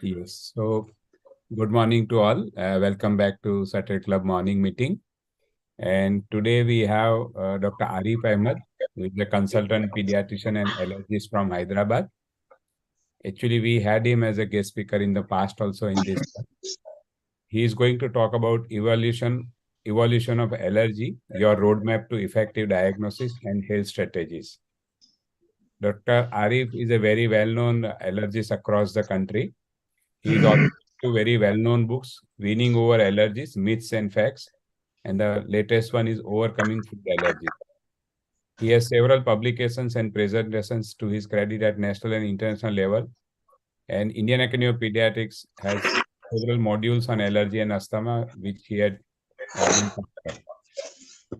Yes. So, good morning to all. Welcome back to Saturday Club morning meeting. And today we have Dr. Arif Ahmed, who is a consultant pediatrician and allergist from Hyderabad. Actually, we had him as a guest speaker in the past also in this. He is going to talk about evolution of allergy, your roadmap to effective diagnosis and health strategies. Dr. Arif is a very well-known allergist across the country. He is also very well-known books, Winning Over Allergies, Myths and Facts, and the latest one is Overcoming Food Allergies. He has several publications and presentations to his credit at national and international level. And Indian Academy of Pediatrics has several modules on allergy and asthma, which he had been.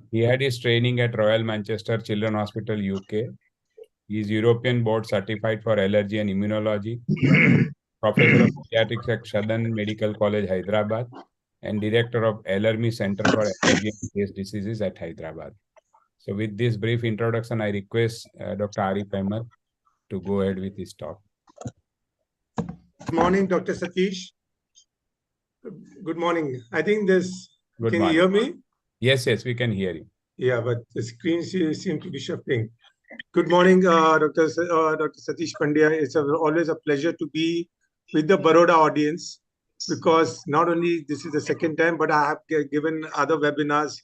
He had his training at Royal Manchester Children's Hospital, UK. He is European Board certified for allergy and immunology, professor of pediatrics at Southern Medical College, Hyderabad, and director of Allermy Center for Allergy and Case Diseases at Hyderabad. So with this brief introduction, I request Dr. Arif Ahmed to go ahead with his talk. Good morning, Dr. Satish. Good morning. I think this, Good can morning. you hear me? Yes, we can hear you. Yeah, but the screen seems to be shifting. Good morning, Dr. Satish Pandya. It's always a pleasure to be with the Baroda audience, because not only this is the second time, but I have given other webinars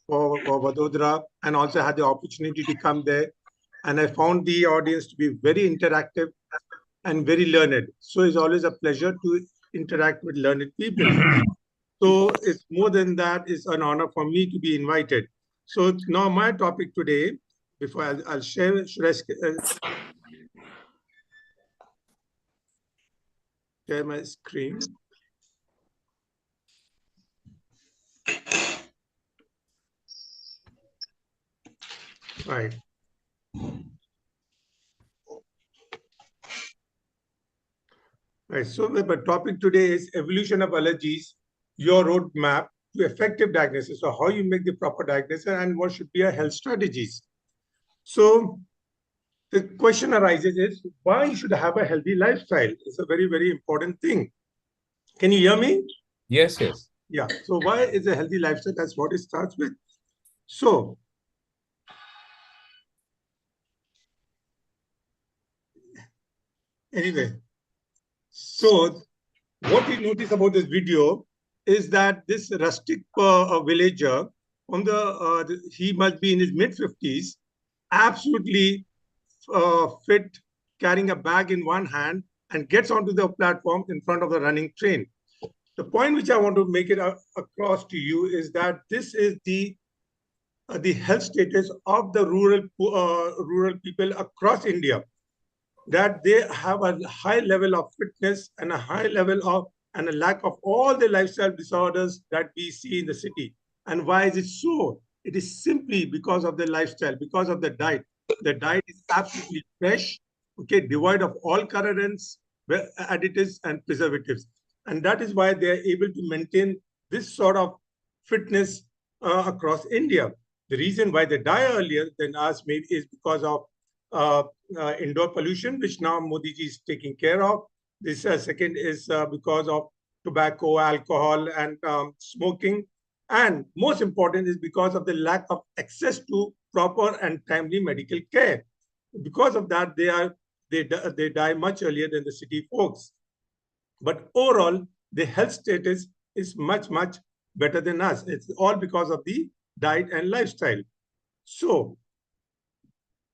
for Vadodara and also had the opportunity to come there. And I found the audience to be very interactive and very learned. So it's always a pleasure to interact with learned people. So it's more than that, it's an honor for me to be invited. So now my topic today, before I'll share, should I share my screen? Right. Right. So the topic today is evolution of allergies, your roadmap to effective diagnosis. So how you make the proper diagnosis and what should be our health strategies. So the question arises is why you should have a healthy lifestyle. It's a very, very important thing. Can you hear me? Yes. Yeah. So why is a healthy lifestyle? That's what it starts with. So anyway, so what we notice about this video is that this rustic villager on he must be in his mid-50s, absolutely fit, carrying a bag in one hand, and gets onto the platform in front of the running train. The point which I want to make it across to you is that this is the health status of the rural people across India, that they have a high level of fitness and a high level of and a lack of all the lifestyle disorders that we see in the city. And why is it so? It is simply because of the lifestyle, because of the diet. The diet is absolutely fresh, okay, devoid of all colorants, additives, and preservatives. And that is why they are able to maintain this sort of fitness across India. The reason why they die earlier than us maybe is because of indoor pollution, which now Modi ji is taking care of. This second is because of tobacco, alcohol, and smoking. And most important is because of the lack of access to proper and timely medical care. Because of that, they die much earlier than the city folks. But overall, the health status is much, much better than us. It's all because of the diet and lifestyle. So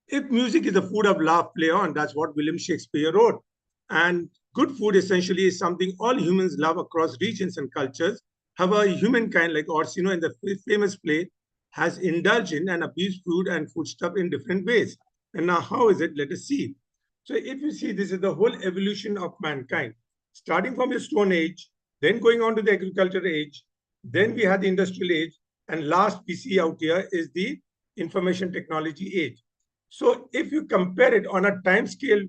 if music is the food of love, play on. That's what William Shakespeare wrote. And good food essentially is something all humans love across regions and cultures. However, humankind, like Orsino in the famous play, has indulged in and abused food and foodstuff in different ways. And now, how is it? Let us see. So, if you see, this is the whole evolution of mankind, starting from the Stone Age, then going on to the agricultural age, then we had the industrial age, and last we see out here is the information technology age. So, if you compare it on a time scale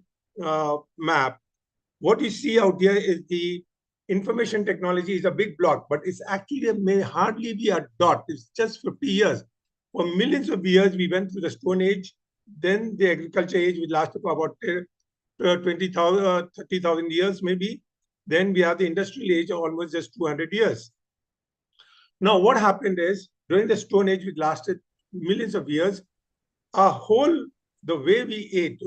map, what you see out here is the information technology is a big block, but it's actually may hardly be a dot. It's just 50 years. For millions of years, we went through the Stone Age, then the agriculture age, which lasted for about 20,000, 30,000 years, maybe. Then we have the industrial age, almost just 200 years. Now, what happened is during the Stone Age, which lasted millions of years, the way we ate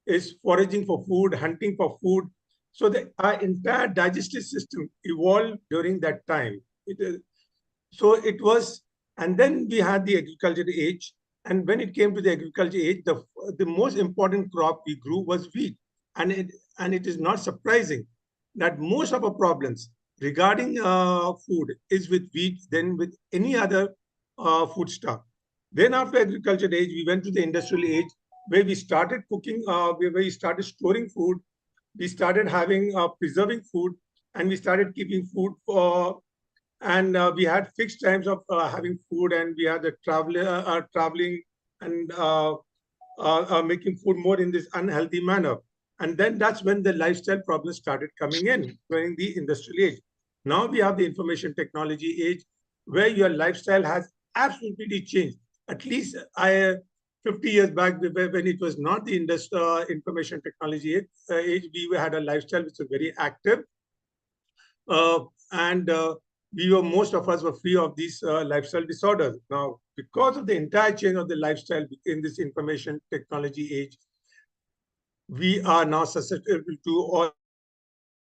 is foraging for food, hunting for food. So our entire digestive system evolved during that time. And then we had the agriculture age. And when it came to the agriculture age, the most important crop we grew was wheat. And it is not surprising that most of our problems regarding food is with wheat than with any other foodstuff. Then after agriculture age, we went to the industrial age, where we started cooking, where we started storing food, we started having preserving food, and we started keeping food and we had fixed times of having food, and we had the traveling and making food more in this unhealthy manner. And then that's when the lifestyle problems started coming in during the industrial age. Now we have the information technology age, where your lifestyle has absolutely changed. At least 50 years back, when it was not the information technology age, we had a lifestyle which was very active. Most of us were free of these lifestyle disorders. Now, because of the entire change of the lifestyle in this information technology age, we are now susceptible to all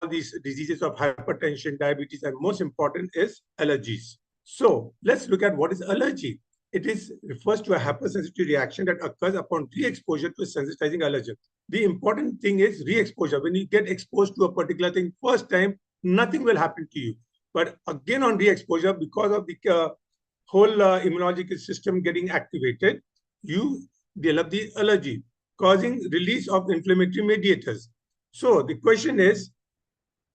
these diseases of hypertension, diabetes, and most important is allergies. So let's look at what is allergy. It refers to a hypersensitivity reaction that occurs upon re-exposure to a sensitizing allergen. The important thing is re-exposure. When you get exposed to a particular thing first time, nothing will happen to you. But again, on re-exposure, because of the whole immunological system getting activated, you develop the allergy, causing release of inflammatory mediators. So the question is,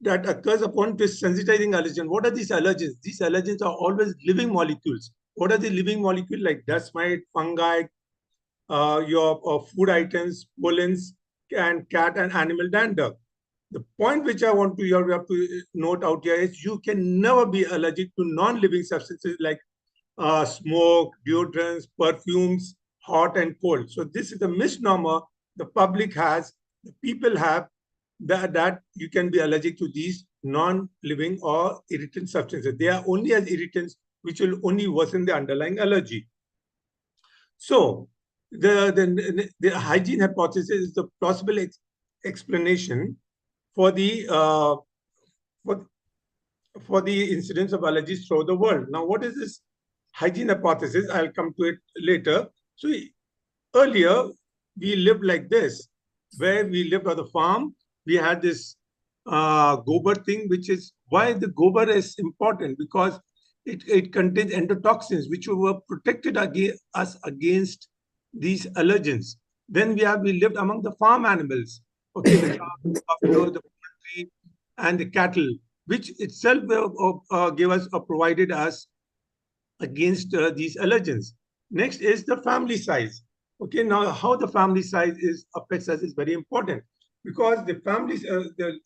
that occurs upon this sensitizing allergen. What are these allergens? These allergens are always living molecules. What are the living molecules? Like dust mite, fungi, your food items, pollens, and cat and animal dander. The point which I want to you have to note out here is you can never be allergic to non-living substances like smoke, deodorants, perfumes, hot and cold. So this is a misnomer the public has, the people have, that you can be allergic to these non-living or irritant substances. They are only as irritants which will only worsen the underlying allergy. So the hygiene hypothesis is the plausible explanation for the incidence of allergies throughout the world. Now, what is this hygiene hypothesis? I'll come to it later. So earlier, we lived like this, where we lived on the farm. We had this gobar thing, which is why the gobar is important, because it contains endotoxins, which were protected us against these allergens. Then we lived among the farm animals, okay, the cows, the poultry, and the cattle, which itself gave us or provided us against these allergens. Next is the family size. Okay, now how the family size affects us is very important, because the families, the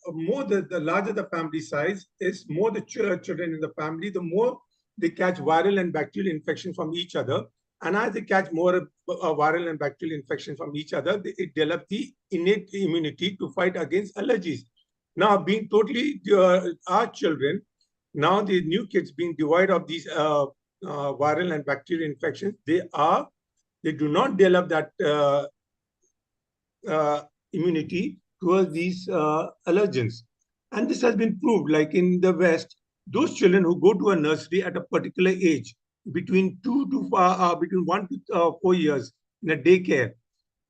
larger the family size is, more the children in the family, the more they catch viral and bacterial infection from each other. And as they catch more viral and bacterial infection from each other, it develops the innate immunity to fight against allergies. Now, being totally our children, now the new kids being devoid of these viral and bacterial infections, they do not develop that immunity towards these allergens. And this has been proved, like in the West, those children who go to a nursery at a particular age, between 1 to 4 years in a daycare,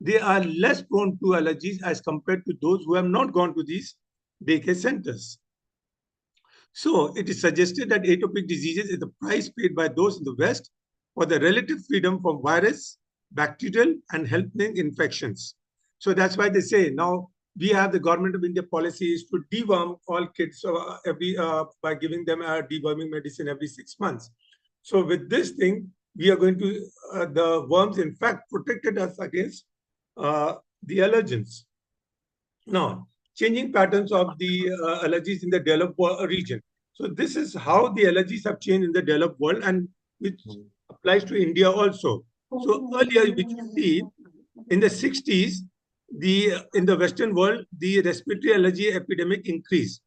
they are less prone to allergies as compared to those who have not gone to these daycare centers. So it is suggested that atopic diseases is the price paid by those in the West for the relative freedom from virus, bacterial, and health-linked infections. So that's why they say now we have the government of India policies to deworm all kids by giving them a deworming medicine every 6 months. So with this thing, we are going to, the worms in fact protected us against the allergens. Now, changing patterns of the allergies in the developed region. So this is how the allergies have changed in the developed world, and which applies to India also. So earlier, which you see in the 60s, in the Western world, the respiratory allergy epidemic increased.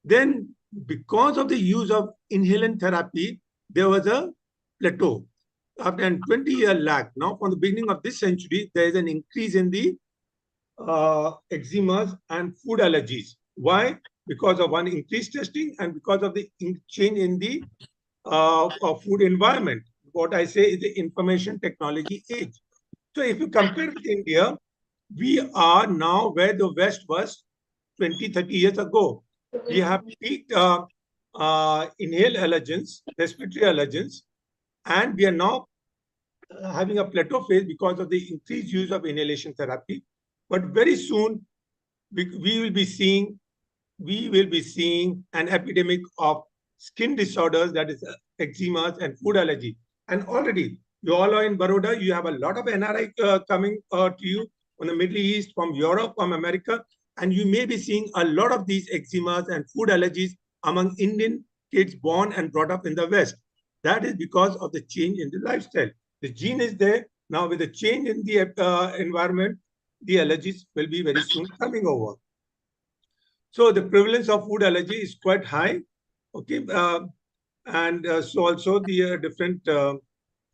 Then, because of the use of inhalant therapy, there was a plateau. After a 20-year lag, now from the beginning of this century, there is an increase in the eczemas and food allergies. Why? Because of one increased testing and because of the change in the food environment. What I say is the information technology age. So if you compare with India, we are now where the West was 20, 30 years ago. We have peaked inhaled allergens, respiratory allergens, and we are now having a plateau phase because of the increased use of inhalation therapy. But very soon, we will be seeing an epidemic of skin disorders, that is eczemas and food allergy. And already, you all are in Baroda, you have a lot of NRI coming to you from the Middle East, from Europe, from America, and you may be seeing a lot of these eczemas and food allergies among Indian kids born and brought up in the West. That is because of the change in the lifestyle. The gene is there. Now, with the change in the environment, the allergies will be very soon coming over. So the prevalence of food allergy is quite high. Okay, and so also the different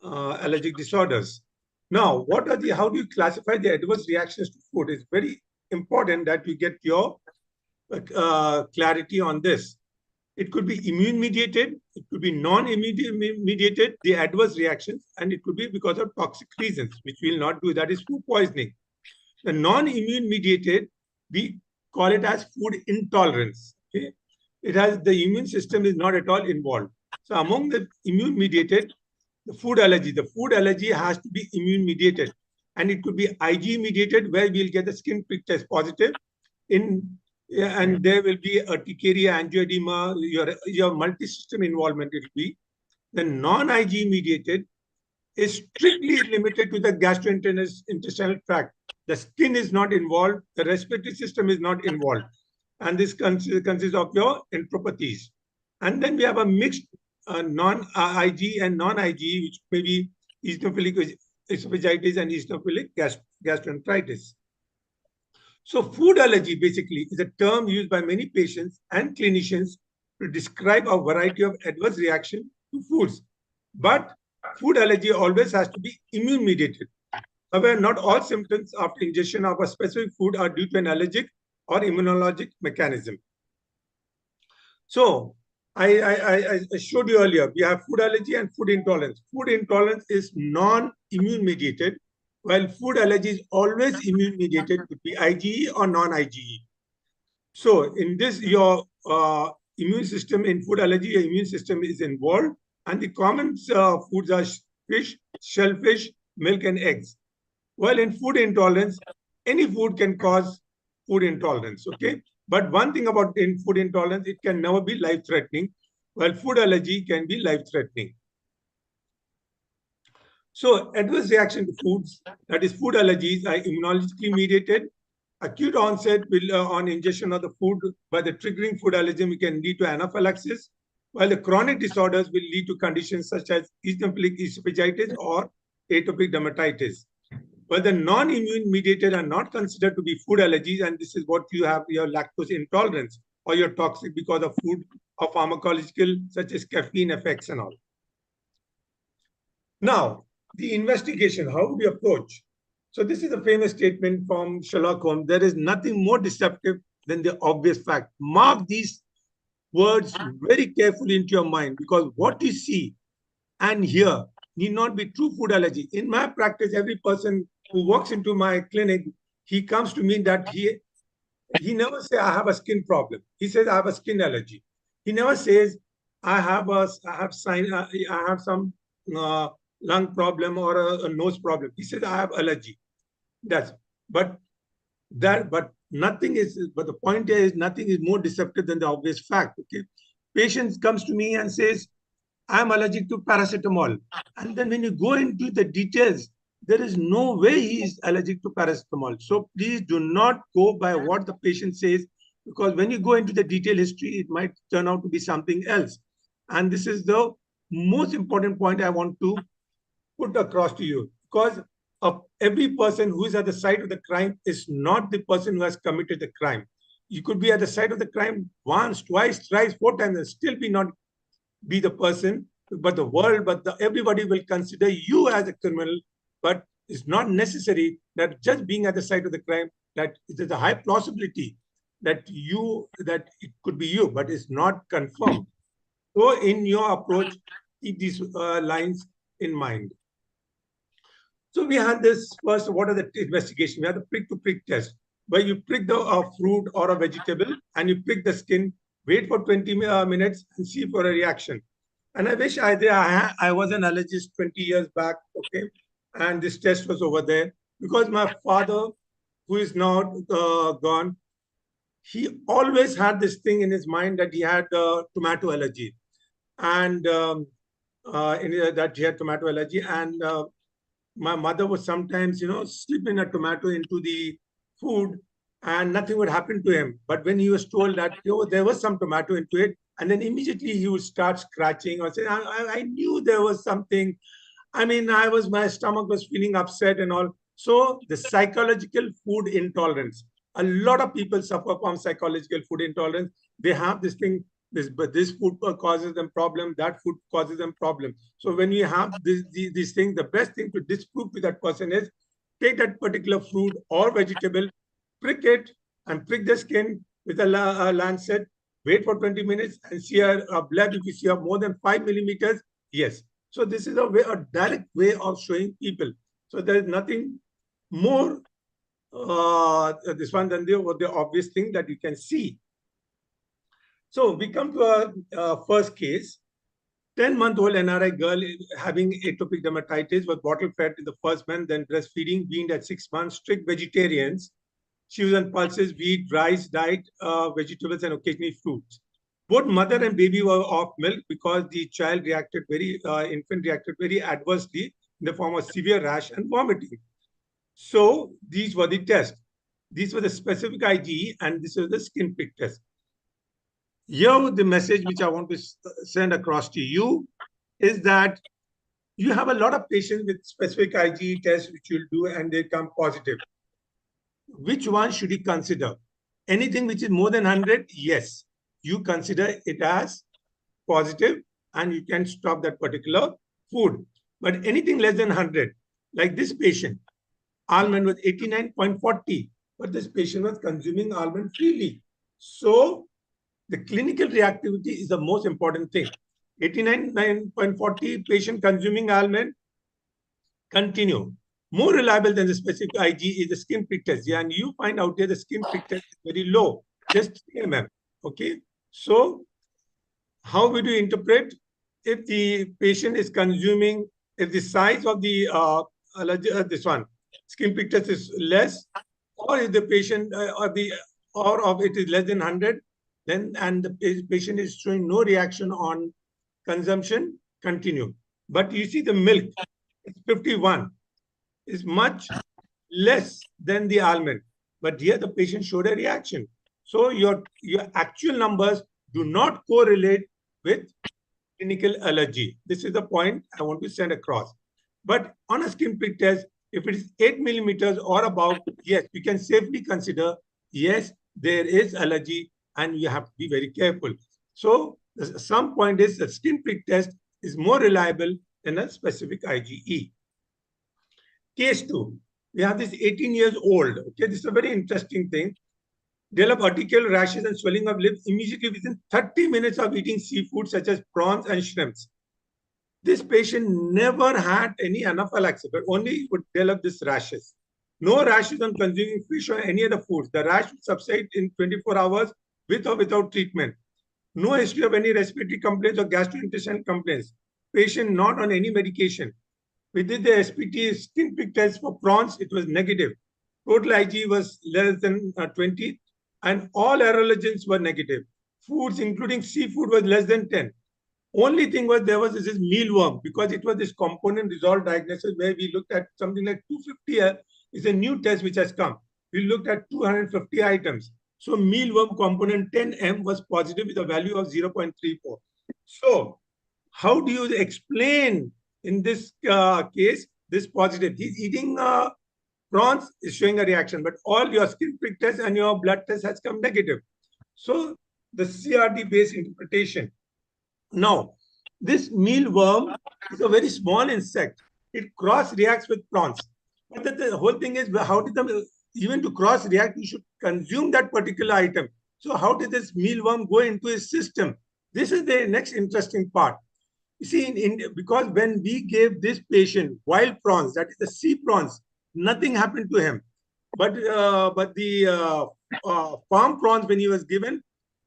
allergic disorders. Now, how do you classify the adverse reactions to food? It's very important that you get your clarity on this. It could be immune-mediated, it could be non-immune-mediated, the adverse reactions, and it could be because of toxic reasons, which we will not do. That is food poisoning. The non-immune-mediated, we call it as food intolerance. Okay? It has, the immune system is not at all involved. So among the immune-mediated, the food allergy has to be immune-mediated. And it could be IgE-mediated, where we'll get the skin prick test positive. And there will be urticaria, angioedema, your multi-system involvement will be. The non-IgE-mediated is strictly limited to the gastrointestinal tract. The skin is not involved, the respiratory system is not involved. And this consists of your enteropathies. And then we have a mixed non-IgE and non-IgE, which may be eosinophilic esophagitis and eosinophilic gastroenteritis. So food allergy basically is a term used by many patients and clinicians to describe a variety of adverse reactions to foods. But food allergy always has to be immune-mediated. However, not all symptoms after ingestion of a specific food are due to an allergic or immunologic mechanism. So, I showed you earlier, we have food allergy and food intolerance. Food intolerance is non-immune mediated, while food allergy is always immune mediated, could be IgE or non-IgE. So, in this, your immune system, in food allergy, your immune system is involved, and the common foods are fish, shellfish, milk, and eggs. While in food intolerance, any food can cause food intolerance, okay? But one thing about in food intolerance, it can never be life-threatening, while food allergy can be life-threatening. So adverse reaction to foods, that is food allergies, are immunologically mediated. Acute onset will on ingestion of the food by the triggering food allergen, we can lead to anaphylaxis, while the chronic disorders will lead to conditions such as eosinophilic esophagitis or atopic dermatitis. But the non-immune mediated are not considered to be food allergies, and this is what you have, your lactose intolerance, or you're toxic because of food or pharmacological, such as caffeine effects and all. Now, the investigation, how would you approach? So this is a famous statement from Sherlock Holmes. There is nothing more deceptive than the obvious fact. Mark these words very carefully into your mind, because what you see and hear need not be true food allergy. In my practice, every person who walks into my clinic, he comes to me that he never says, I have a skin problem. He says, I have a skin allergy. He never says, I have some lung problem or a nose problem. He says, I have allergy. That's, but nothing is, but the point here is nothing is more deceptive than the obvious fact. Okay. Patient comes to me and says, I'm allergic to paracetamol. And then when you go into the details, there is no way he is allergic to paracetamol. So please do not go by what the patient says, because when you go into the detailed history, it might turn out to be something else. And this is the most important point I want to put across to you, because every person who is at the site of the crime is not the person who has committed the crime. You could be at the site of the crime once, twice, thrice, 4 times, and still be the person, but the world, everybody will consider you as a criminal. But it's not necessary that just being at the site of the crime, that there's a high possibility that it could be you, but it's not confirmed. So in your approach, keep these lines in mind. So we had this first, what are the investigation? We had the prick-to-prick test, where you prick the fruit or a vegetable and you prick the skin, wait for 20 minutes and see for a reaction. And I wish I was an allergist 20 years back, okay? And this test was over there, because my father, who is now gone, he always had this thing in his mind that he had tomato allergy. And that he had tomato allergy. And my mother would sometimes, slip in a tomato into the food and nothing would happen to him. But when he was told that there was some tomato into it, and then immediately he would start scratching or say, I knew there was something. I mean, my stomach was feeling upset and all. So the psychological food intolerance, a lot of people suffer from psychological food intolerance. They have this thing, this food causes them problem, that food causes them problem. So when you have these things, the best thing to disprove to that person is take that particular fruit or vegetable, prick it and prick the skin with a lancet, wait for 20 minutes and see a blood. If you see more than 5 millimeters, yes. So this is a direct way of showing people. So there is nothing more this one than the obvious thing that you can see. So we come to our first case. 10-month-old NRI girl having atopic dermatitis was bottle fed in the first month, then breastfeeding, weaned at 6 months, strict vegetarians. She was on pulses, wheat, rice, diet, vegetables, and occasionally fruits. Both mother and baby were off milk because the child infant reacted very adversely in the form of severe rash and vomiting. So these were the tests. These were the specific IgE, and this was the skin prick test. Here, the message which I want to send across to you is that you have a lot of patients with specific IgE tests which you'll do and they come positive. Which one should you consider? Anything which is more than 100, yes, you consider it as positive and you can stop that particular food. But anything less than 100, like this patient, almond was 89.40, but this patient was consuming almond freely. So the clinical reactivity is the most important thing. 89.40 patient consuming almond, continue. More reliable than the specific IgE is the skin prick test. Yeah, and you find out here the skin prick test is very low, just 3 mm. Okay. So how would you interpret if the patient is consuming, if the size of the this one skin prick test is less, or if the patient or of it is less than 100, then and the patient is showing no reaction on consumption, continue. But you see the milk, it's 51, is much less than the almond. But here the patient showed a reaction. So your actual numbers do not correlate with clinical allergy. This is the point I want to send across. But on a skin prick test, if it is 8 millimeters or above, yes, you can safely consider, yes, there is allergy and you have to be very careful. So some point is the skin prick test is more reliable than a specific IgE. Case 2, we have this 18 years old. Okay, this is a very interesting thing. Develop articular rashes and swelling of lips immediately within 30 minutes of eating seafood such as prawns and shrimps. This patient never had any anaphylaxis, but only would develop these rashes. No rashes on consuming fish or any other foods. The rash would subside in 24 hours with or without treatment. No history of any respiratory complaints or gastrointestinal complaints. Patient not on any medication. We did the SPT skin prick test for prawns. It was negative. Total IG was less than 20, and all allergens were negative. Foods, including seafood, was less than 10. Only thing was there was this mealworm, because it was this component resolved diagnosis where we looked at something like 250. Is a new test which has come. We looked at 250 items. So mealworm component 10M was positive with a value of 0.34. So how do you explain in this case this positive? He's eating prawns, is showing a reaction, but all your skin prick test and your blood test has come negative. So the CRD based interpretation. Now, this mealworm is a very small insect. It cross reacts with prawns. But the whole thing is, how did the, even to cross react, you should consume that particular item. So how did this mealworm go into his system? This is the next interesting part. You see, in India, because when we gave this patient wild prawns, that is the sea prawns, nothing happened to him. But the farm prawns, when he was given,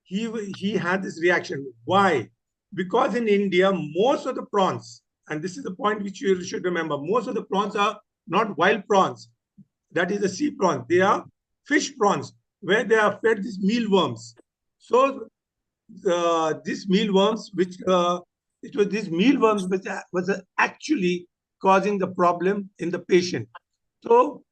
he had this reaction. Why? Because in India, most of the prawns, and this is the point which you should remember, most of the prawns are not wild prawns. That is the sea prawns. They are fish prawns, where they are fed these mealworms. So these mealworms, which it was these mealworms which was actually causing the problem in the patient. So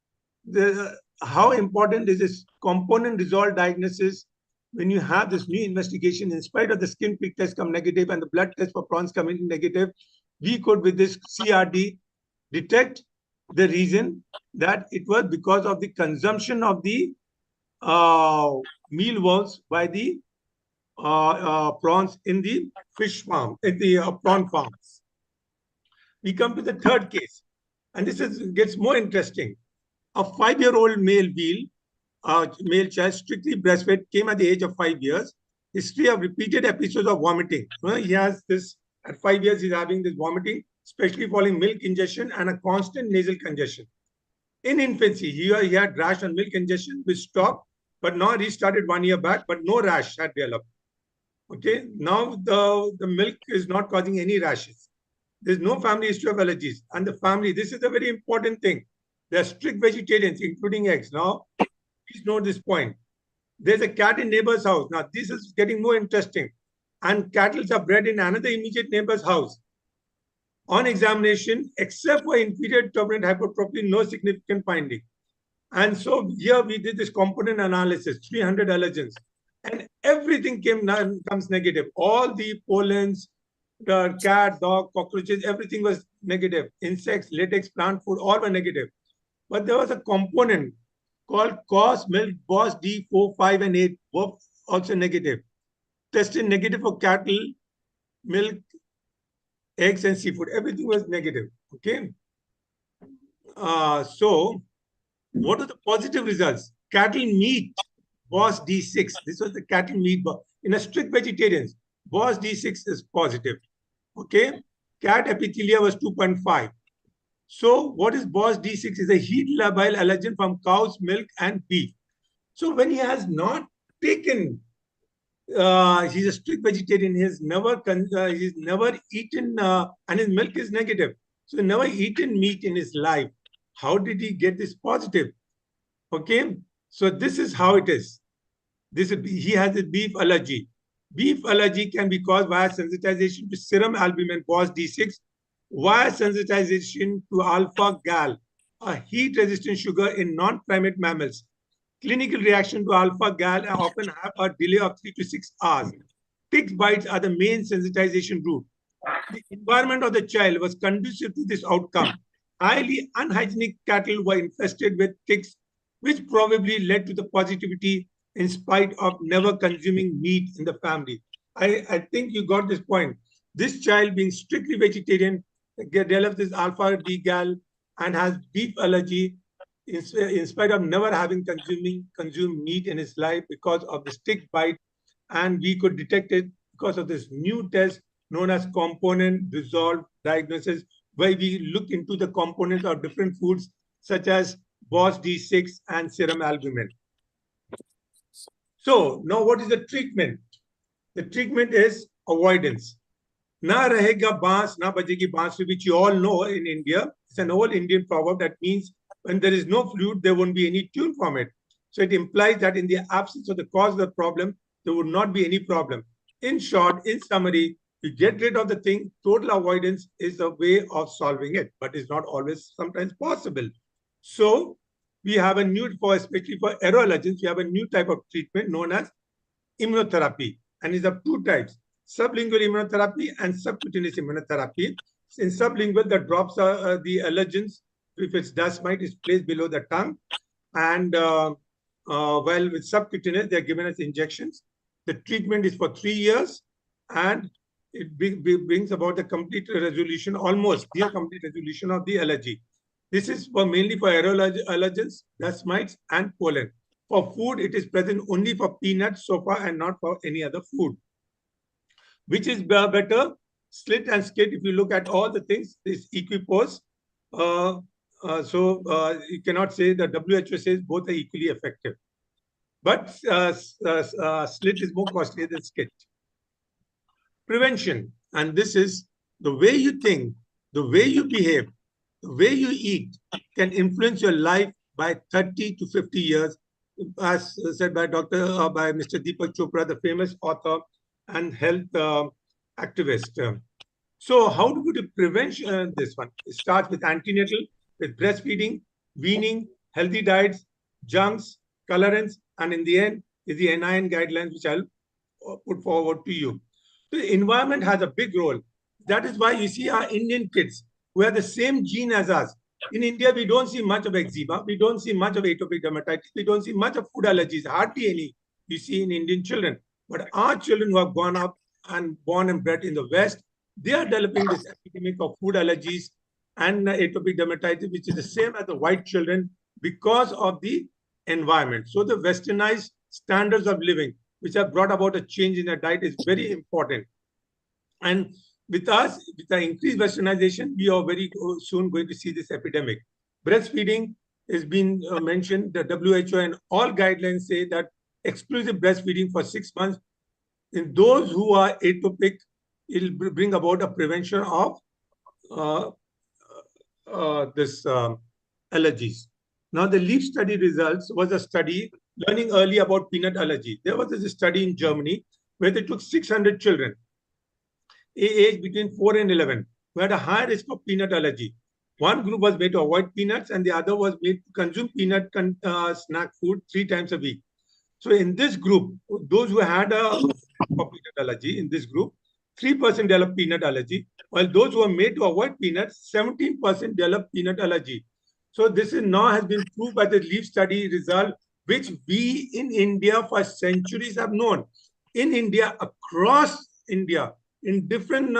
how important is this component resolved diagnosis when you have this new investigation? In spite of the skin prick test come negative and the blood test for prawns coming negative, we could with this CRD detect the reason that it was because of the consumption of the mealworms by the prawns in the fish farm, in the prawn farms. We come to the third case, and this gets more interesting. A 5-year-old male male child, strictly breastfed, came at the age of 5 years. History of repeated episodes of vomiting. He has this, at 5 years, he's having this vomiting, especially following milk ingestion and a constant nasal congestion. In infancy, he had rash and milk ingestion, which stopped, but now restarted 1 year back, but no rash had developed. Okay, now the milk is not causing any rashes. There's no family history of allergies. And the family, this is a very important thing. They're strict vegetarians, including eggs. Now, please note this point. There's a cat in neighbor's house. Now, this is getting more interesting. And cattle are bred in another immediate neighbor's house. On examination, except for inferior turbinate hypertrophy, no significant finding. And so here we did this component analysis, 300 allergens. And everything comes negative. All the pollens, the cat, dog, cockroaches, everything was negative. Insects, latex, plant food, all were negative. But there was a component called COS, milk, BOS, D, 4, 5, and 8, both also negative. Tested negative for cattle, milk, eggs, and seafood. Everything was negative. Okay. So, what are the positive results? Cattle meat, BOS D6. This was the cattle meat. In a strict vegetarians, BOS D6 is positive. Okay. Cat epithelia was 2.5. So what is BOS D6? Is a heat labile allergen from cow's milk and beef. So when he has not taken, he's a strict vegetarian. He's never eaten, and his milk is negative. So never eaten meat in his life. How did he get this positive? Okay, so this is how it is. He has a beef allergy. Beef allergy can be caused via sensitization to serum albumin, BOS D6, via sensitization to alpha-gal, a heat-resistant sugar in non-primate mammals. Clinical reaction to alpha-gal often have a delay of 3 to 6 hours. Tick bites are the main sensitization route. The environment of the child was conducive to this outcome. Highly unhygienic cattle were infested with ticks, which probably led to the positivity in spite of never consuming meat in the family. I think you got this point. This child, being strictly vegetarian, develops this alpha-gal and has beef allergy in spite of never having consumed meat in his life because of the tick bite. And we could detect it because of this new test known as component resolved diagnosis, where we look into the components of different foods such as BOS D6 and serum albumin. So now what is the treatment? The treatment is avoidance. Na rahega baans, na bajegi bansuri, which you all know in India. It's an old Indian proverb that means when there is no flute, there won't be any tune from it. So it implies that in the absence of the cause of the problem, there would not be any problem. In short, in summary, you get rid of the thing. Total avoidance is a way of solving it, but it's not always sometimes possible. So we have a new, especially for aeroallergens, we have a new type of treatment known as immunotherapy. And it's of two types, sublingual immunotherapy and subcutaneous immunotherapy. In sublingual, the drops are the allergens. If it's dust mite, is placed below the tongue. And while with subcutaneous, they're given as injections. The treatment is for 3 years, and it brings about the complete resolution, almost near complete resolution of the allergy. This is mainly for allergens, dust mites, and pollen. For food, it is present only for peanuts so far and not for any other food. Which is better? Slit and skid. If you look at all the things, is equipoise. You cannot say the WHO says both are equally effective. But slit is more costly than skid. Prevention. And this is the way you think, the way you behave, the way you eat can influence your life by 30 to 50 years, as said by Mr. Deepak Chopra, the famous author and health activist. So how do we prevent this one? It starts with antenatal, with breastfeeding, weaning, healthy diets, junks, colorants, and in the end is the NIN guidelines, which I'll put forward to you. The environment has a big role. That is why you see our Indian kids who have the same gene as us. In India, we don't see much of eczema. We don't see much of atopic dermatitis. We don't see much of food allergies, hardly any you see in Indian children. But our children who have gone up and born and bred in the West, they are developing this epidemic of food allergies and atopic dermatitis, which is the same as the white children because of the environment. So the westernized standards of living, which have brought about a change in their diet, is very important. And with us, with the increased westernization, we are very soon going to see this epidemic. Breastfeeding has been mentioned. The WHO and all guidelines say that exclusive breastfeeding for 6 months in those who are atopic, it will bring about a prevention of allergies. Now, the LEAF study results was a study learning early about peanut allergy. There was a study in Germany where they took 600 children, age between 4 and 11, who had a high risk of peanut allergy. One group was made to avoid peanuts, and the other was made to consume peanut snack food 3 times a week. So in this group, those who had a peanut allergy, in this group, 3% developed peanut allergy, while those who were made to avoid peanuts, 17% developed peanut allergy. So this is now has been proved by the LEAF study result, which we in India for centuries have known. In India, across India, in different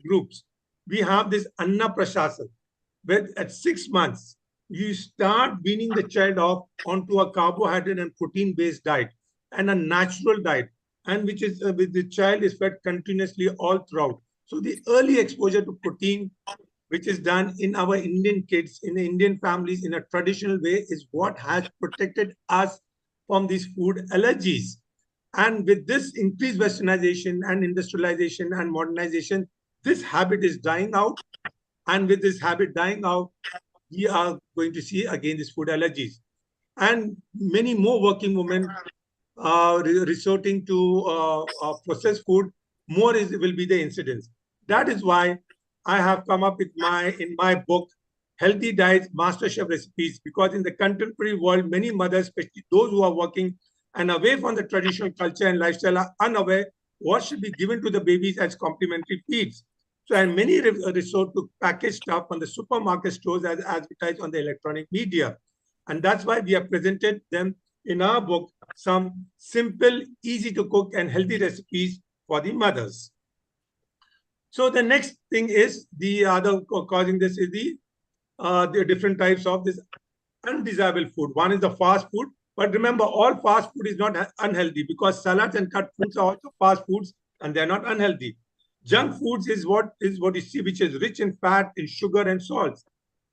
groups, we have this Anna Prashasana, where at 6 months, you start weaning the child off onto a carbohydrate and protein-based diet and a natural diet, and which is with the child is fed continuously all throughout. So the early exposure to protein, which is done in our Indian kids, in the Indian families in a traditional way, is what has protected us from these food allergies. And with this increased westernization and industrialization and modernization, this habit is dying out. And with this habit dying out, we are going to see again these food allergies. And many more working women are resorting to processed food, more will be the incidence. That is why I have come up with in my book, Healthy Diets, MasterChef Recipes, because in the contemporary world, many mothers, especially those who are working and away from the traditional culture and lifestyle, are unaware what should be given to the babies as complementary feeds. So, and many resort to packaged stuff on the supermarket stores as advertised on the electronic media. And that's why we have presented them in our book, some simple, easy to cook and healthy recipes for the mothers. So the next thing is the other causing this is the different types of this undesirable food. One is the fast food, but remember all fast food is not unhealthy because salads and cut foods are also fast foods and they're not unhealthy. Junk foods is what you see, which is rich in fat, in sugar and salts.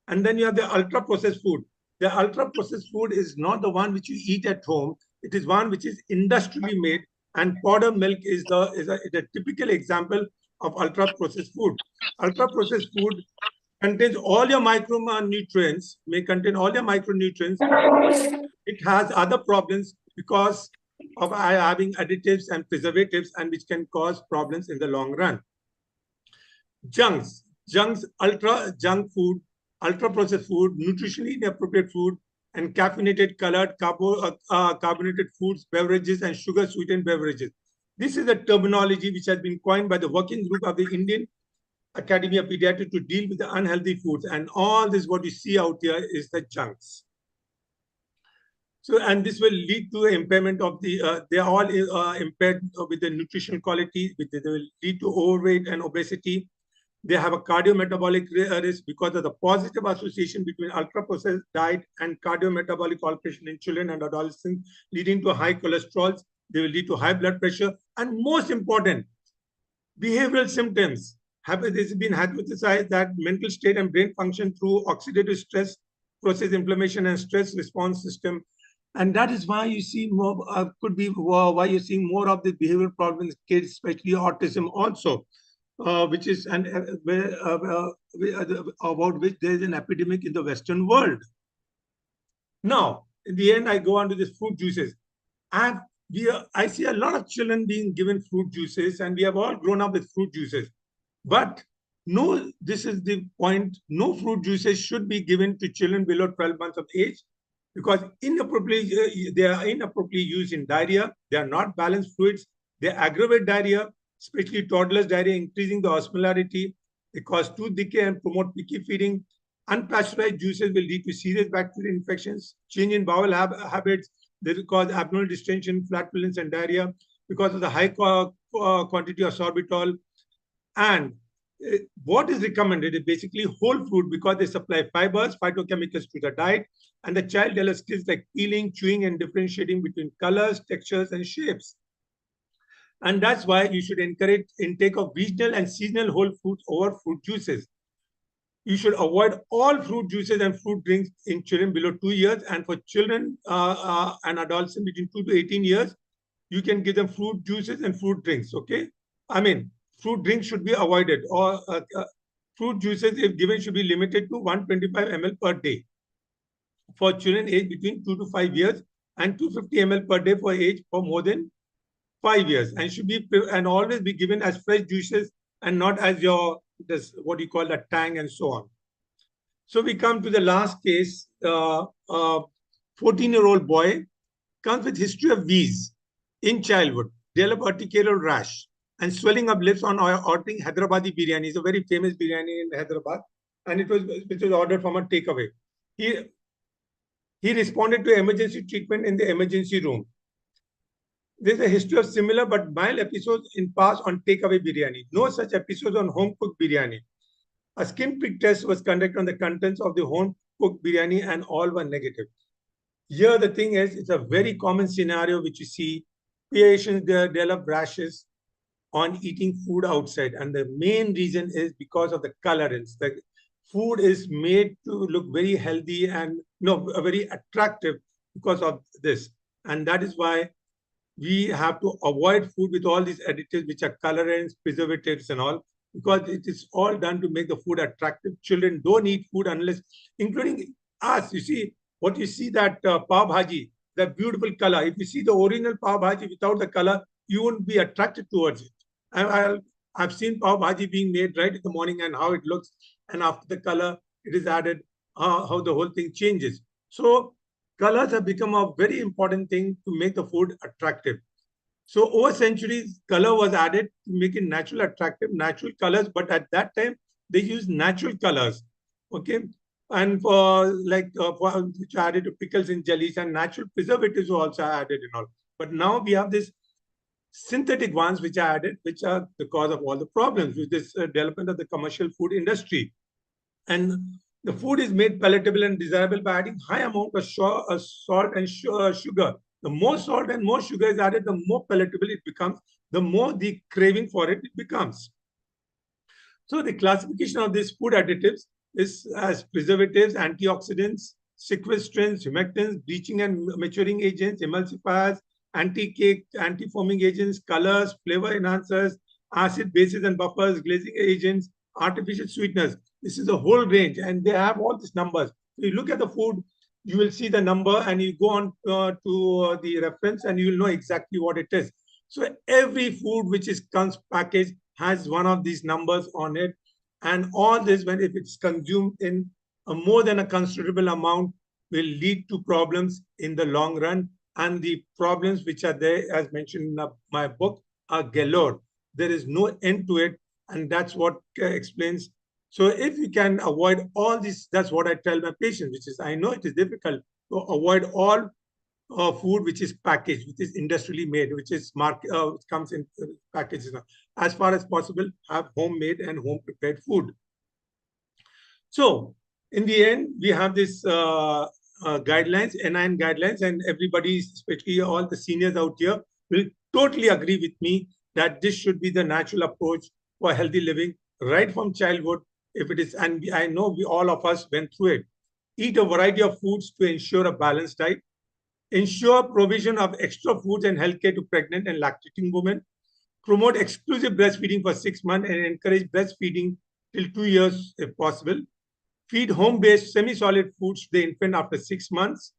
And then you have the ultra processed food. The ultra processed food is not the one which you eat at home. It is one which is industrially made, and powder milk is a typical example of ultra processed food. Ultra processed food contains all your micronutrients, may contain all your micronutrients. It has other problems because of having additives and preservatives, and which can cause problems in the long run. Junks, ultra junk food, ultra processed food, nutritionally inappropriate food, and caffeinated, colored, carbonated foods, beverages, and sugar sweetened beverages. This is a terminology which has been coined by the working group of the Indian Academy of Pediatrics to deal with the unhealthy foods. And all this, what you see out here, is the junks. So, and this will lead to impairment of the, they are all impaired with the nutritional quality, they will lead to overweight and obesity. They have a cardiometabolic risk because of the positive association between ultra-processed diet and cardiometabolic alteration in children and adolescents, leading to high cholesterol. They will lead to high blood pressure. And most important, behavioral symptoms. This has been hypothesized that mental state and brain function through oxidative stress, process inflammation, and stress response system. And that is why you see more, could be why you're seeing more of the behavioral problems in kids, especially autism also. Which is about which there is an epidemic in the Western world. Now, in the end, I go on to these fruit juices. I see a lot of children being given fruit juices, and we have all grown up with fruit juices. But no, this is the point. No fruit juices should be given to children below 12 months of age, because they are inappropriately used in diarrhea. They are not balanced fluids. They aggravate diarrhea, especially toddlers' diarrhea, increasing the osmolarity. They cause tooth decay and promote picky feeding. Unpasteurized juices will lead to serious bacterial infections, change in bowel habits. They will cause abdominal distension, flatulence, and diarrhea because of the high quantity of sorbitol. And what is recommended is basically whole fruit, because they supply fibers, phytochemicals to the diet, and the child develops skills like peeling, chewing, and differentiating between colors, textures, and shapes. And that's why you should encourage intake of regional and seasonal whole fruits over fruit juices. You should avoid all fruit juices and fruit drinks in children below 2 years. And for children and adolescents between 2 to 18 years, you can give them fruit juices and fruit drinks, okay? I mean, fruit drinks should be avoided, or fruit juices, if given, should be limited to 125 ml per day for children aged between 2 to 5 years, and 250 ml per day for age for more than 5 years, and should be and always be given as fresh juices and not as your what you call a tang and so on. So we come to the last case. 14-year-old boy comes with history of wheeze in childhood, develop urticarial rash and swelling of lips on ordering Hyderabadi biryani. It's a very famous biryani in Hyderabad, and it was ordered from a takeaway. He responded to emergency treatment in the emergency room. There's a history of similar but mild episodes in past on takeaway biryani. No such episodes on home-cooked biryani. A skin prick test was conducted on the contents of the home-cooked biryani, and all were negative. Here, the thing is, it's a very common scenario which you see. Patients develop rashes on eating food outside, and the main reason is because of the colorants. The food is made to look very healthy and very attractive because of this, and that is why we have to avoid food with all these additives, which are colorants, preservatives, and all, because it is all done to make the food attractive. Children don't eat food unless, including us. You see, what you see that pav bhaji, the beautiful color. If you see the original pav bhaji without the color, you won't be attracted towards it. I've seen pav bhaji being made right in the morning and how it looks, and after the color it is added, how the whole thing changes. So colors have become a very important thing to make the food attractive. So over centuries, color was added to make it natural, attractive, natural colors. But at that time, they used natural colors, okay? And for which are added to pickles and jellies, and natural preservatives were also added and all. But now we have this synthetic ones which are added, which are the cause of all the problems with this development of the commercial food industry. And the food is made palatable and desirable by adding high amount of salt and sugar. The more salt and more sugar is added, the more palatable it becomes, the more the craving for it becomes. So the classification of these food additives is as preservatives, antioxidants, sequestrants, humectants, bleaching and maturing agents, emulsifiers, anti-cake, anti-foaming agents, colors, flavor enhancers, acid bases and buffers, glazing agents, artificial sweeteners. This is a whole range, and they have all these numbers. So you look at the food, you will see the number, and you go on to the reference, and you will know exactly what it is. So every food which comes packaged has one of these numbers on it, and all this, when if it's consumed in a more than a considerable amount, will lead to problems in the long run. And the problems which are there, as mentioned in my book, are galore. There is no end to it, and that's what explains. So if you can avoid all this, that's what I tell my patients, which is, I know it is difficult to avoid all food which is packaged, which is industrially made, which is which comes in packages. As far as possible, have homemade and home prepared food. So in the end, we have this guidelines, NIN guidelines, and everybody, especially all the seniors out here, will totally agree with me that this should be the natural approach for healthy living right from childhood. If it is, and I know we all of us went through it. Eat a variety of foods to ensure a balanced diet. Ensure provision of extra foods and healthcare to pregnant and lactating women. Promote exclusive breastfeeding for 6 months and encourage breastfeeding till 2 years if possible. Feed home-based semi-solid foods to the infant after 6 months.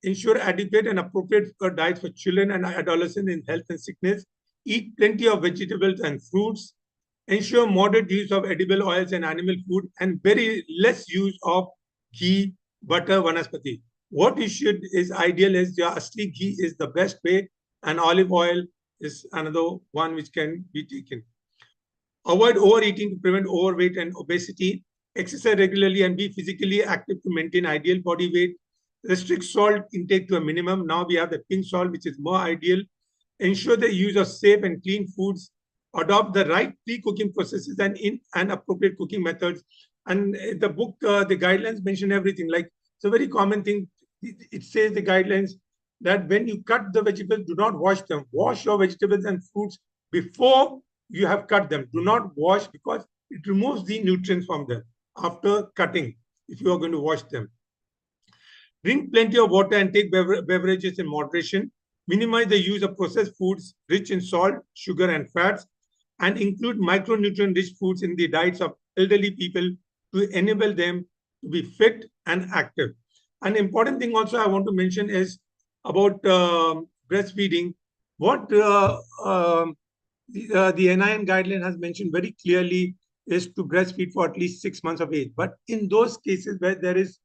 Ensure adequate and appropriate diets for children and adolescents in health and sickness. Eat plenty of vegetables and fruits. Ensure moderate use of edible oils and animal food, and very less use of ghee, butter, vanaspati. What you should is ideal is your asli ghee is the best way, and olive oil is another one which can be taken. Avoid overeating to prevent overweight and obesity. Exercise regularly and be physically active to maintain ideal body weight. Restrict salt intake to a minimum. Now we have the pink salt, which is more ideal. Ensure the use of safe and clean foods. Adopt the right pre-cooking processes and appropriate cooking methods. And the book, the guidelines mention everything. Like, it's a very common thing. It says the guidelines that when you cut the vegetables, do not wash them. Wash your vegetables and fruits before you have cut them. Do not wash, because it removes the nutrients from them after cutting, if you are going to wash them. Drink plenty of water and take beverages in moderation. Minimize the use of processed foods rich in salt, sugar, and fats, and include micronutrient-rich foods in the diets of elderly people to enable them to be fit and active. An important thing also I want to mention is about breastfeeding. What the NIN guideline has mentioned very clearly is to breastfeed for at least 6 months of age. But in those cases where there is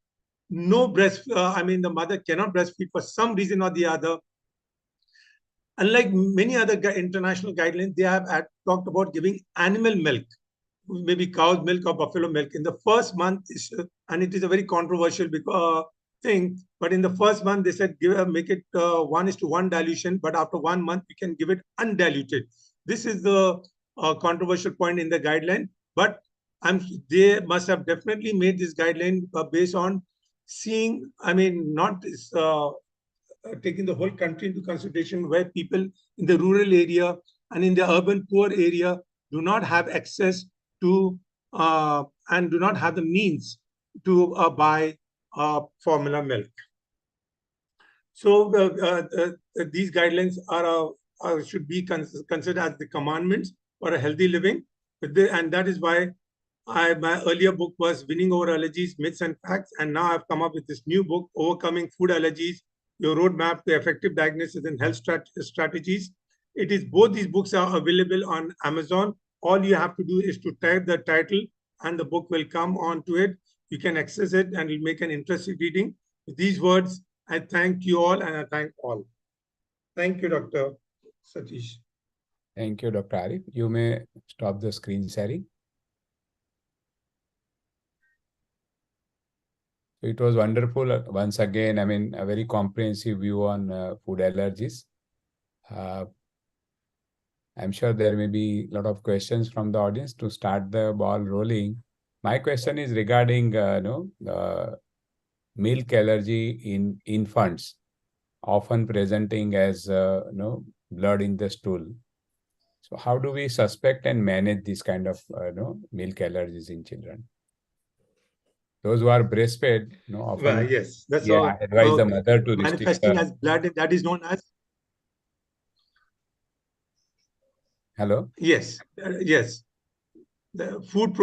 no the mother cannot breastfeed for some reason or the other, unlike many other international guidelines, they have talked about giving animal milk, maybe cow's milk or buffalo milk in the first month. And it is a very controversial thing, but in the first month they said make it 1:1 dilution, but after 1 month we can give it undiluted. This is the controversial point in the guideline, but they must have definitely made this guideline based on seeing, not taking the whole country into consideration, where people in the rural area and in the urban poor area do not have access to and do not have the means to buy formula milk. So these guidelines should be considered as the commandments for a healthy living. And that is why my earlier book was Winning Over Allergies, Myths and Facts. And now I've come up with this new book, Overcoming Food Allergies, Your Roadmap to Effective Diagnosis and Health Strategies. It is, both these books are available on Amazon. All you have to do is to type the title and the book will come onto it. You can access it and it'll make an interesting reading. With these words, I thank you all and I thank all. Thank you, Dr. Satish. Thank you, Dr. Arif. You may stop the screen sharing. It was wonderful. Once again, a very comprehensive view on food allergies. I'm sure there may be a lot of questions from the audience. To start the ball rolling, my question is regarding milk allergy in infants, often presenting as blood in the stool. So how do we suspect and manage this kind of milk allergies in children? Those who are breastfed, often yes, that's all. Advise the mother to manifesting as blood. That is known as. Hello. Yes, yes. the food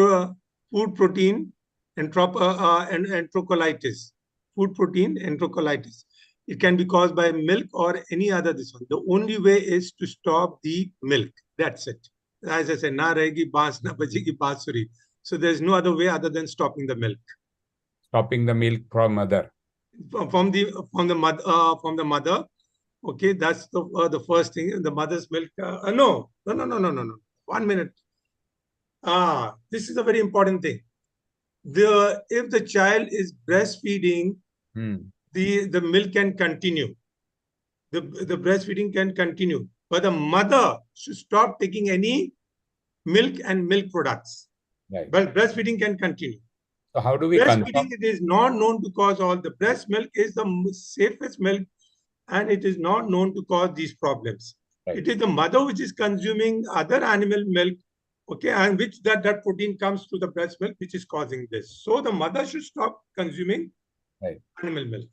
protein enterocolitis. Food protein enterocolitis. It can be caused by milk or any other this one. The only way is to stop the milk. That's it. As I said, na rahegi baans, na bajegi bansuri. So there's no other way other than stopping the milk. Stopping the milk from mother. From the mother. Okay, that's the first thing. The mother's milk. No. 1 minute. This is a very important thing. If the child is breastfeeding, the milk can continue. The breastfeeding can continue, but the mother should stop taking any milk and milk products. Right. But breastfeeding can continue. So how do we breastfeeding? It is not known to cause all. The breast milk is the safest milk, and it is not known to cause these problems. Right. It is the mother which is consuming other animal milk, okay, and which that protein comes to the breast milk, which is causing this. So the mother should stop consuming animal milk.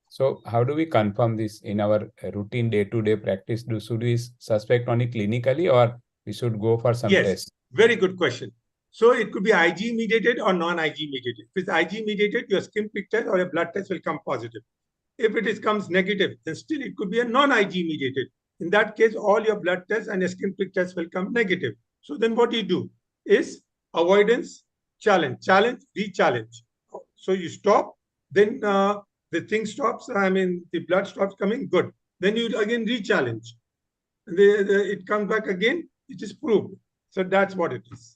So how do we confirm this in our routine day-to-day practice? Should we suspect only clinically, or we should go for some tests? Very good question. So it could be Ig mediated or non-Ig mediated. If it's Ig mediated, your skin prick test or a blood test will come positive. If it comes negative, then still it could be a non-Ig mediated. In that case, all your blood tests and your skin prick tests will come negative. So then what you do is avoidance, challenge, re-challenge. So you stop, then the thing stops, the blood stops coming, good. Then you again re-challenge. It comes back again, it is proved. So that's what it is.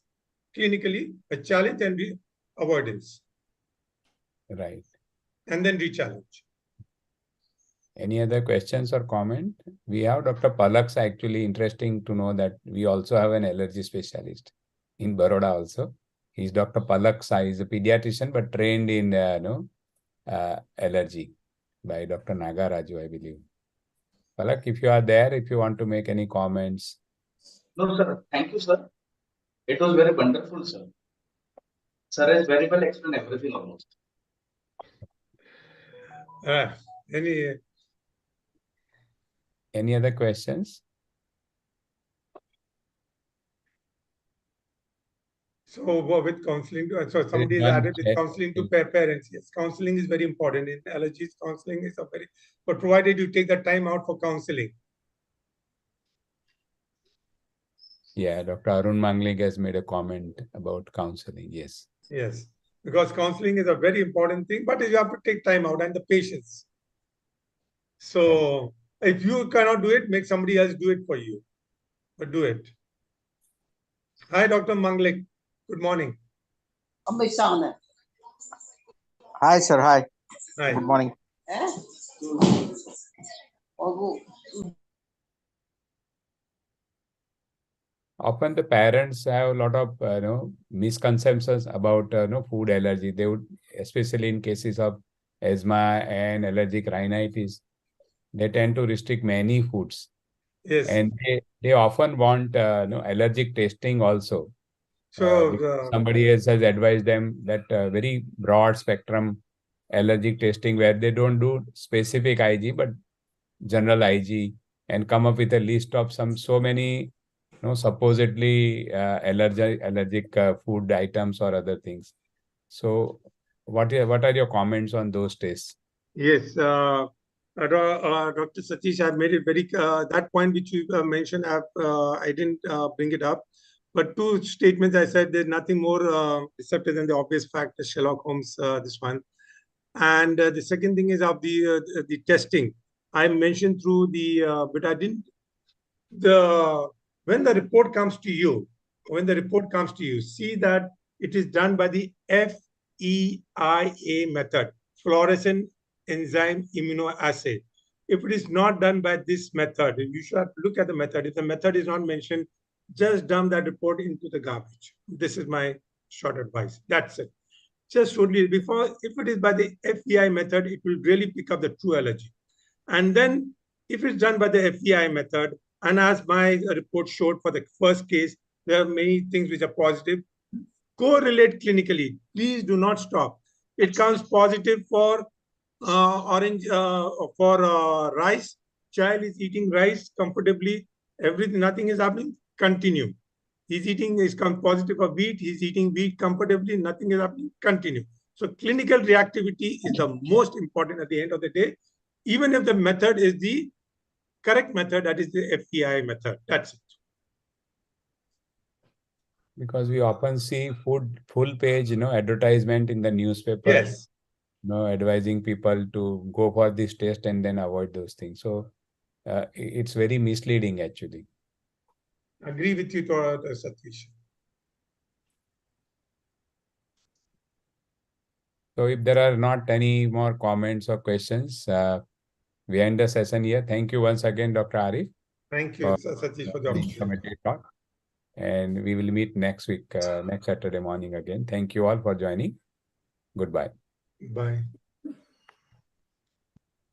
Clinically, a challenge and avoidance. Right. And then re-challenge. Any other questions or comment? We have Dr. Palak. Actually, interesting to know that we also have an allergy specialist in Baroda also. He's Dr. Palak Sai. He's a pediatrician, but trained in allergy by Dr. Nagaraju, I believe. Palak, if you are there, if you want to make any comments. No, sir. Thank you, sir. It was very wonderful, sir. Sir has very well explained everything almost. Any other questions? So with counseling, so somebody added with counseling to parents. Yes, counseling is very important. In allergies, counseling is but provided you take the time out for counseling. Yeah, Dr. Arun Manglik has made a comment about counseling. Yes. Yes, because counseling is a very important thing, but you have to take time out and the patience. So if you cannot do it, make somebody else do it for you. But do it. Hi, Dr. Manglik. Good morning. Hi, sir. Hi. Hi. Good morning. Often the parents have a lot of misconceptions about food allergy. They would, especially in cases of asthma and allergic rhinitis, they tend to restrict many foods. Yes. And they often want allergic testing also. So somebody else has advised them that very broad spectrum allergic testing where they don't do specific Ig but general Ig and come up with a list of so many supposedly allergic food items or other things. So what are your comments on those tests? Yes, Dr. Satish, I've made it very that point which you mentioned. I didn't bring it up, but two statements I said there's nothing more deceptive than the obvious fact that Sherlock Holmes this one, and the second thing is of the testing. I mentioned through the but I didn't when the report comes to you, see that it is done by the FEIA method, fluorescent enzyme immunoassay. If it is not done by this method, you should look at the method. If the method is not mentioned, just dump that report into the garbage. This is my short advice. That's it. Just totally before, if it is by the FEI method, it will really pick up the true allergy. And then if it's done by the FEI method, and as my report showed for the first case, there are many things which are positive. Correlate clinically. Please do not stop. It comes positive for rice. Child is eating rice comfortably. Everything, nothing is happening. Continue. He's eating, he's come positive of wheat, he's eating wheat comfortably, nothing is happening, continue. So clinical reactivity is the most important at the end of the day, even if the method is the correct method, that is the FEI method. That's it. Because we often see full page, advertisement in the newspaper, Yes. Advising people to go for this test and then avoid those things. So it's very misleading actually. Agree with you, Satish. So if there are not any more comments or questions, we end the session here. Thank you once again, Dr. Arif. Thank you, Satish, for the opportunity. Informative talk. And we will meet next week, next Saturday morning again. Thank you all for joining. Goodbye. Bye.